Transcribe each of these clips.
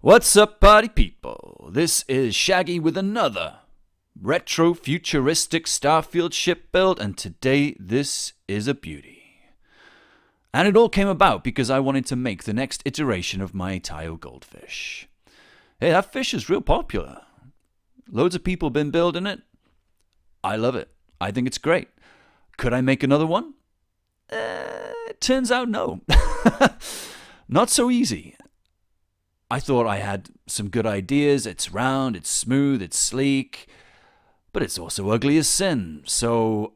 What's up, party people? This is Shaggy with another retro futuristic Starfield ship build, and today this is a beauty. And it all came about because I wanted to make the next iteration of my tile goldfish. Hey, that fish is real popular. Loads of people been building it. I love it. I think it's great. Could I make another one? It turns out no. Not so easy. I thought I had some good ideas. It's round, it's smooth, it's sleek, but it's also ugly as sin. So,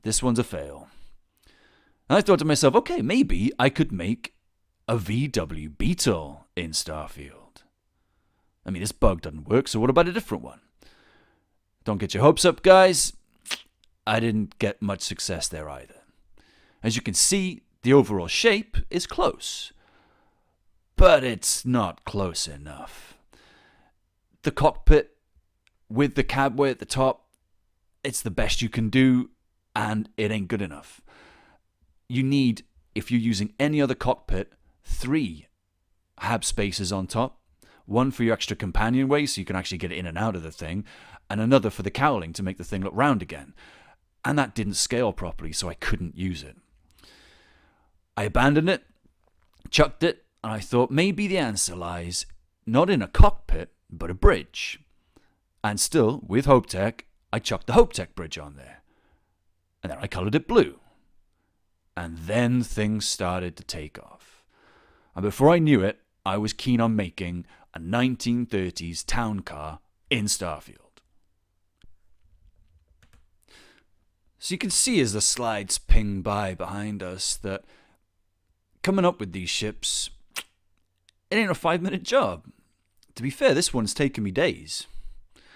this one's a fail. And I thought to myself, okay, maybe I could make a VW Beetle in Starfield. I mean, this bug doesn't work, so what about a different one? Don't get your hopes up, guys. I didn't get much success there either. As you can see, the overall shape is close. But it's not close enough. The cockpit with the cabway at the top, it's the best you can do, and it ain't good enough. You need, if you're using any other cockpit, 3 hab spaces on top. One for your extra companionway so you can actually get in and out of the thing, and another for the cowling to make the thing look round again. And that didn't scale properly, so I couldn't use it. I abandoned it, chucked it, and I thought maybe the answer lies not in a cockpit, but a bridge. And still, with HopeTech, I chucked the HopeTech bridge on there. And then I coloured it blue. And then things started to take off. And before I knew it, I was keen on making a 1930s town car in Starfield. So you can see as the slides ping by behind us that coming up with these ships, it ain't a 5-minute job. To be fair, this one's taken me days.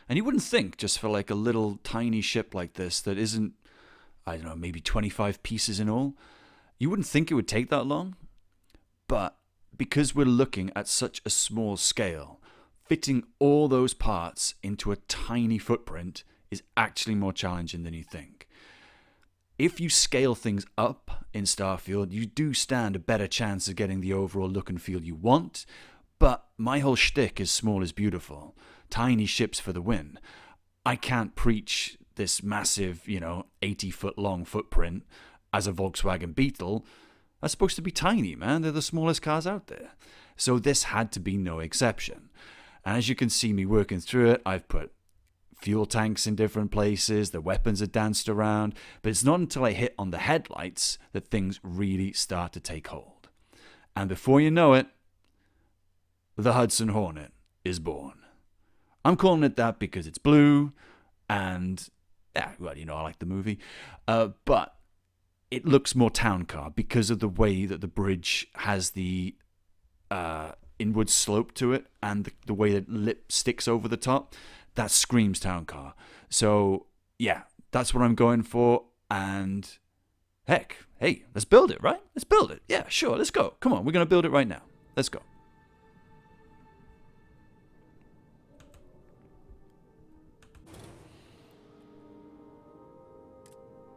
And you wouldn't think, just for like a little tiny ship like this that isn't, I don't know, maybe 25 pieces in all, you wouldn't think it would take that long. But because we're looking at such a small scale, fitting all those parts into a tiny footprint is actually more challenging than you think. If you scale things up in Starfield, you do stand a better chance of getting the overall look and feel you want, but my whole shtick is small is beautiful. Tiny ships for the win. I can't preach this massive, 80-foot long footprint as a Volkswagen Beetle. That's supposed to be tiny, man. They're the smallest cars out there. So this had to be no exception. And as you can see me working through it, I've put fuel tanks in different places, the weapons are danced around, but it's not until I hit on the headlights that things really start to take hold. And before you know it, the Hudson Hornet is born. I'm calling it that because it's blue, and, I like the movie, but it looks more town car because of the way that the bridge has the inward slope to it, and the way that lip sticks over the top. That screams town car. So, yeah, that's what I'm going for. And heck, hey, let's build it, right? Let's build it. Yeah, sure, let's go. Come on, we're going to build it right now. Let's go.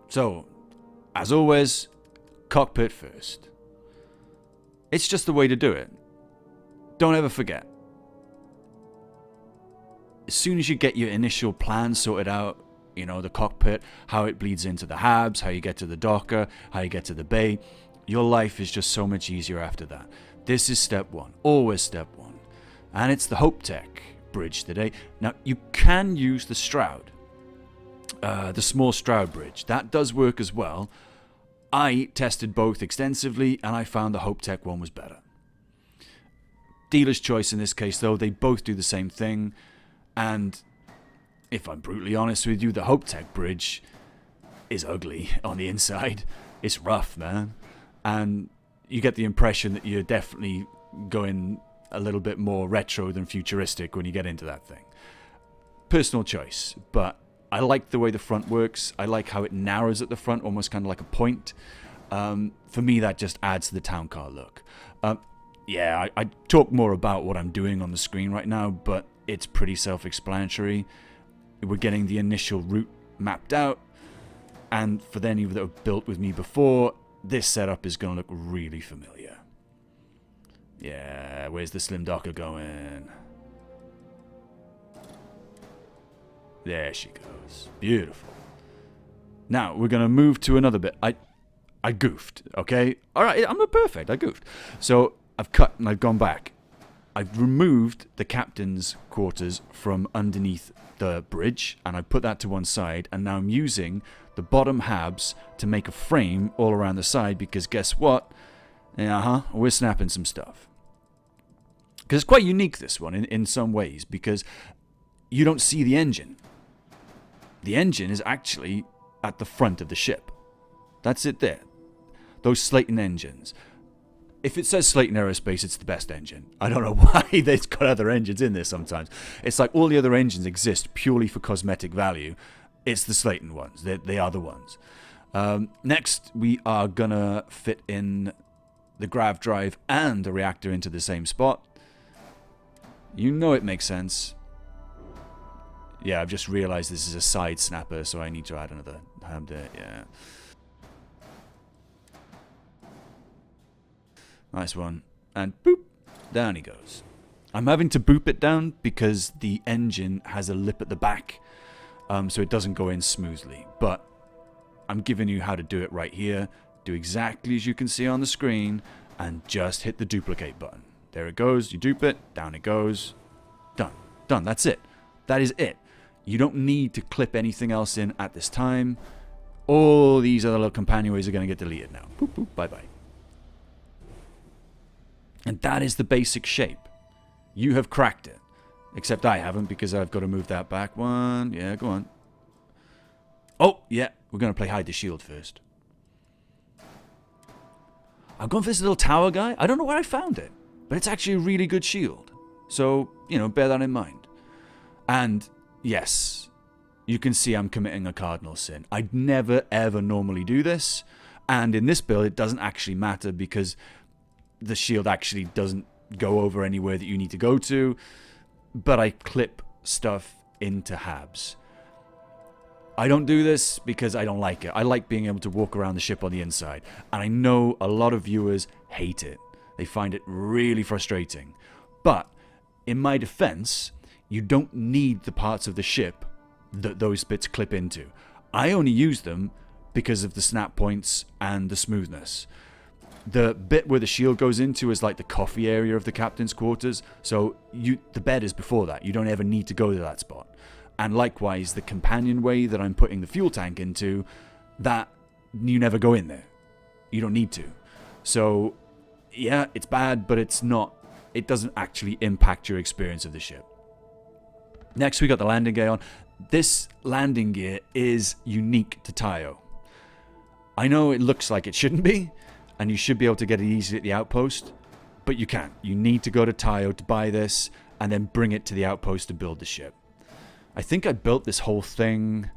So, as always, cockpit first. It's just the way to do it. Don't ever forget. As soon as you get your initial plan sorted out, the cockpit, how it bleeds into the habs, how you get to the docker, how you get to the bay, your life is just so much easier after that. This is step 1, always step 1. And it's the HopeTech bridge today. Now, you can use the Stroud, the small Stroud bridge. That does work as well. I tested both extensively, and I found the HopeTech one was better. Dealer's choice in this case, though, they both do the same thing. And if I'm brutally honest with you, the HopeTech bridge is ugly on the inside. It's rough, man. And you get the impression that you're definitely going a little bit more retro than futuristic when you get into that thing. Personal choice, but I like the way the front works. I like how it narrows at the front, almost kind of like a point. For me, that just adds to the town car look. I talk more about what I'm doing on the screen right now, but it's pretty self-explanatory. We're getting the initial route mapped out, and for any of you that have built with me before, this setup is going to look really familiar. Yeah, where's the Slim Docker going? There she goes. Beautiful. Now, we're going to move to another bit. I goofed, okay? Alright, I'm not perfect. I goofed. So, I've cut and I've gone back. I've removed the captain's quarters from underneath the bridge, and I put that to one side, and now I'm using the bottom halves to make a frame all around the side, because guess what? We're snapping some stuff. Because it's quite unique, this one, in some ways, because you don't see the engine. The engine is actually at the front of the ship. That's it there. Those Slayton engines. If it says Slayton Aerospace, it's the best engine. I don't know why they've got other engines in there sometimes. It's like all the other engines exist purely for cosmetic value. It's the Slayton ones. They are the ones. Next, we are going to fit in the grav drive and the reactor into the same spot. You know it makes sense. Yeah, I've just realized this is a side snapper, so I need to add another hub there. Yeah. Nice one. And boop, down he goes. I'm having to boop it down because the engine has a lip at the back, so it doesn't go in smoothly. But I'm giving you how to do it right here. Do exactly as you can see on the screen, and just hit the duplicate button. There it goes. You dupe it, down it goes. Done. Done. That's it. That is it. You don't need to clip anything else in at this time. All these other little companionways are going to get deleted now. Boop, boop, bye-bye. And that is the basic shape. You have cracked it. Except I haven't, because I've got to move that back one. Yeah, go on. Oh, yeah. We're going to play hide the shield first. I've gone for this little tower guy. I don't know where I found it. But it's actually a really good shield. So, bear that in mind. And, yes, you can see I'm committing a cardinal sin. I'd never, ever normally do this. And in this build, it doesn't actually matter, because the shield actually doesn't go over anywhere that you need to go to, but I clip stuff into halves. I don't do this because I don't like it. I like being able to walk around the ship on the inside, and I know a lot of viewers hate it. They find it really frustrating. But in my defense, you don't need the parts of the ship that those bits clip into. I only use them because of the snap points and the smoothness. The bit where the shield goes into is like the coffee area of the captain's quarters, so the bed is before that. You don't ever need to go to that spot. And likewise, the companionway that I'm putting the fuel tank into, that you never go in there. You don't need to. So, yeah, it's bad, but it's not. It doesn't actually impact your experience of the ship. Next, we got the landing gear on. This landing gear is unique to Tayo. I know it looks like it shouldn't be, and you should be able to get it easily at the outpost, but you can't. You need to go to Tayo to buy this, and then bring it to the outpost to build the ship. I think I built this whole thing.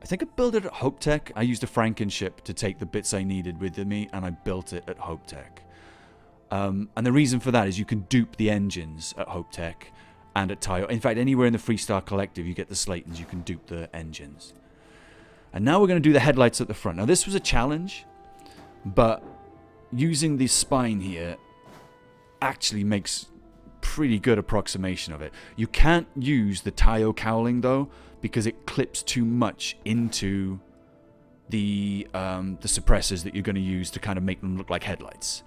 I think I built it at Hope Tech. I used a Franken ship to take the bits I needed with me, and I built it at Hope Tech. And the reason for that is you can dupe the engines at Hope Tech and at Tayo. In fact, anywhere in the Freestar Collective you get the Slaytons, you can dupe the engines. And now we're going to do the headlights at the front. Now this was a challenge, but using the spine here actually makes pretty good approximation of it. You can't use the Tayo cowling though, because it clips too much into the suppressors that you're going to use to kind of make them look like headlights.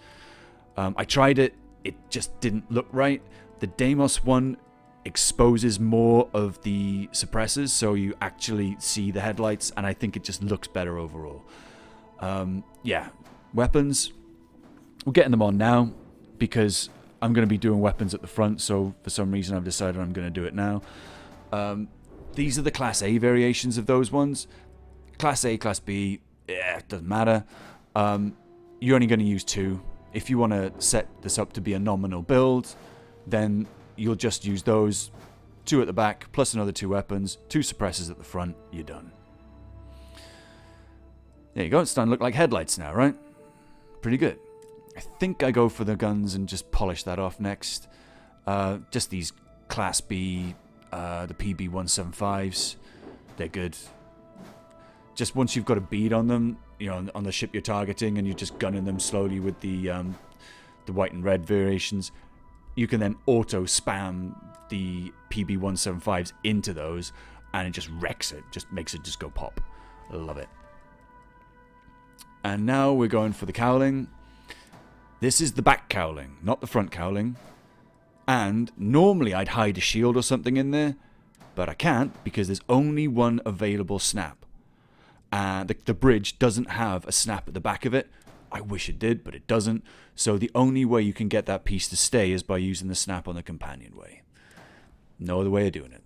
I tried it, it just didn't look right. The Deimos one exposes more of the suppressors, so you actually see the headlights, and I think it just looks better overall. Yeah, weapons, we're getting them on now because I'm going to be doing weapons at the front, so for some reason I've decided I'm going to do it now. These are the Class A variations of those ones. Class A, Class B, yeah, it doesn't matter. You're only going to use 2. If you want to set this up to be a nominal build, then you'll just use those. 2 at the back, plus another 2 weapons, 2 suppressors at the front, you're done. There you go, it's starting to look like headlights now, right? Pretty good. I think I go for the guns and just polish that off next. Just these Class B, the PB-175s, they're good. Just once you've got a bead on them, on the ship you're targeting, and you're just gunning them slowly with the the white and red variations, you can then auto spam the PB175s into those, and it just wrecks it, just makes it just go pop. Love it. And now we're going for the cowling. This is the back cowling, not the front cowling. And normally I'd hide a shield or something in there, but I can't because there's only one available snap. And the bridge doesn't have a snap at the back of it. I wish it did, but it doesn't. So the only way you can get that piece to stay is by using the snap on the companionway. No other way of doing it.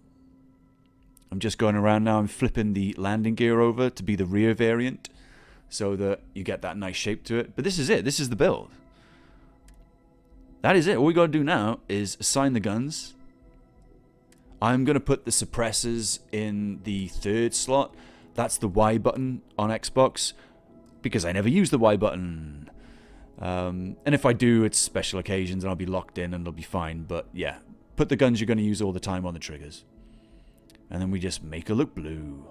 I'm just going around now. I'm flipping the landing gear over to be the rear variant so that you get that nice shape to it. But this is it. This is the build. That is it. All we got to do now is assign the guns. I'm going to put the suppressors in the third slot. That's the Y button on Xbox, because I never use the Y button. And if I do, it's special occasions and I'll be locked in and it'll be fine. But yeah, put the guns you're going to use all the time on the triggers. And then we just make it look blue.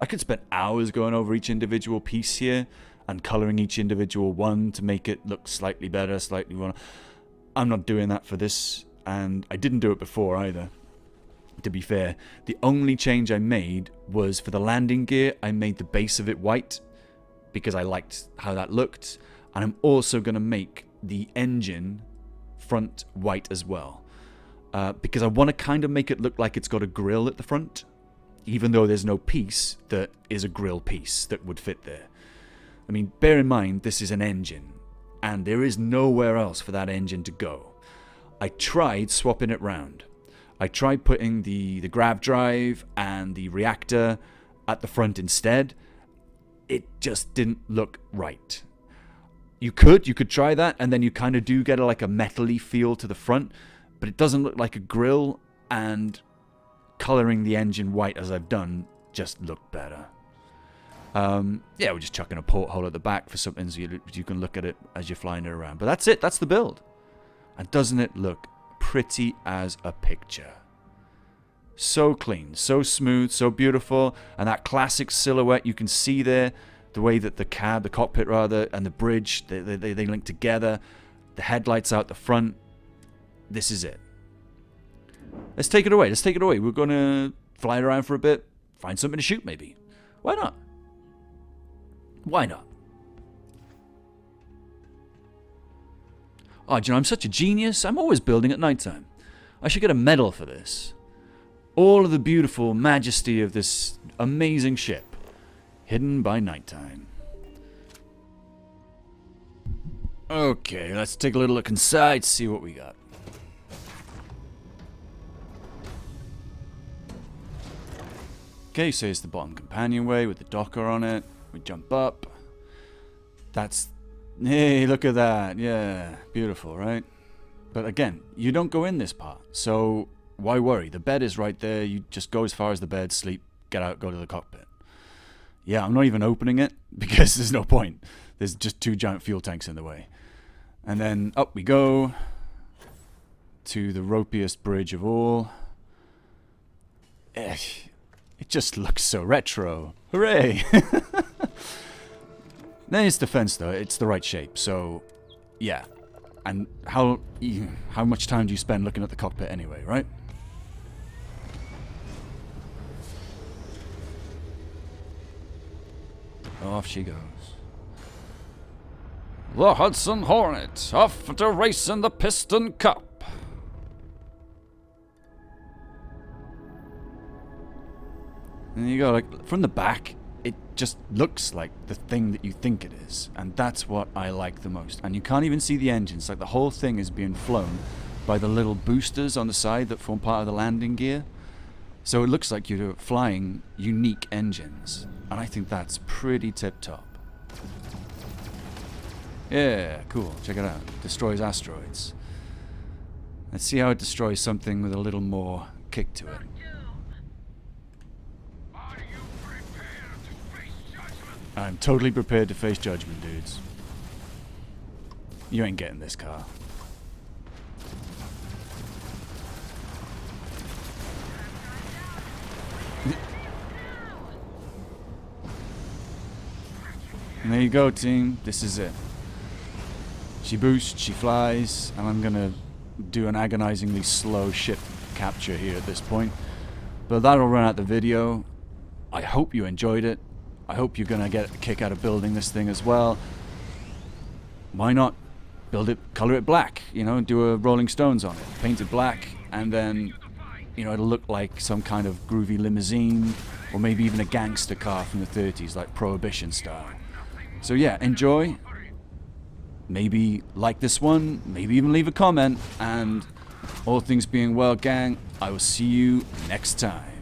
I could spend hours going over each individual piece here and colouring each individual one to make it look slightly better, slightly more. I'm not doing that for this, and I didn't do it before either. To be fair, the only change I made was for the landing gear, I made the base of it white because I liked how that looked, and I'm also going to make the engine front white as well, because I want to kind of make it look like it's got a grill at the front, even though there's no piece that is a grill piece that would fit there. I mean, bear in mind, this is an engine, and there is nowhere else for that engine to go. I tried swapping it round. I tried putting the grav drive and the reactor at the front instead. It just didn't look right. You could try that, and then you kind of do get like a metally feel to the front, but it doesn't look like a grill, and colouring the engine white as I've done just looked better. Yeah, we're just chucking a porthole at the back for something so you can look at it as you're flying it around. But that's it. That's the build. And doesn't it look pretty as a picture? So clean, so smooth, so beautiful. And that classic silhouette you can see there, the way that the cockpit rather, and the bridge, they link together. The headlights out the front. This is it. Let's take it away. Let's take it away. We're going to fly it around for a bit. Find something to shoot maybe. Why not? Why not? Oh, do you know, I'm such a genius. I'm always building at nighttime. I should get a medal for this. All of the beautiful majesty of this amazing ship, hidden by nighttime. Okay, let's take a little look inside, see what we got. Okay, so here's the bottom companionway with the docker on it. We jump up. That's... Hey, look at that. Yeah, beautiful, right? But again, you don't go in this part, so why worry? The bed is right there. You just go as far as the bed, sleep, get out, go to the cockpit. Yeah, I'm not even opening it because there's no point. There's just two giant fuel tanks in the way. And then up we go to the ropiest bridge of all. It just looks so retro. Hooray! Then it's the fence, though. It's the right shape, so yeah. And how much time do you spend looking at the cockpit anyway, right? Off she goes. The Hudson Hornet, off to race in the Piston Cup. And there you go, like, from the back, it just looks like the thing that you think it is. And that's what I like the most. And you can't even see the engines. Like, the whole thing is being flown by the little boosters on the side that form part of the landing gear. So it looks like you're flying unique engines. And I think that's pretty tip-top. Yeah, cool. Check it out. Destroys asteroids. Let's see how it destroys something with a little more kick to it. I'm totally prepared to face judgment, dudes. You ain't getting this car. And there you go, team. This is it. She boosts, she flies, and I'm gonna do an agonizingly slow ship capture here at this point. But that'll run out the video. I hope you enjoyed it. I hope you're gonna get a kick out of building this thing as well. Why not build it, color it black, you know, do a Rolling Stones on it, paint it black, and then, you know, it'll look like some kind of groovy limousine, or maybe even a gangster car from the 30s, like Prohibition style. So yeah, enjoy. Maybe like this one, maybe even leave a comment, and all things being well, gang, I will see you next time.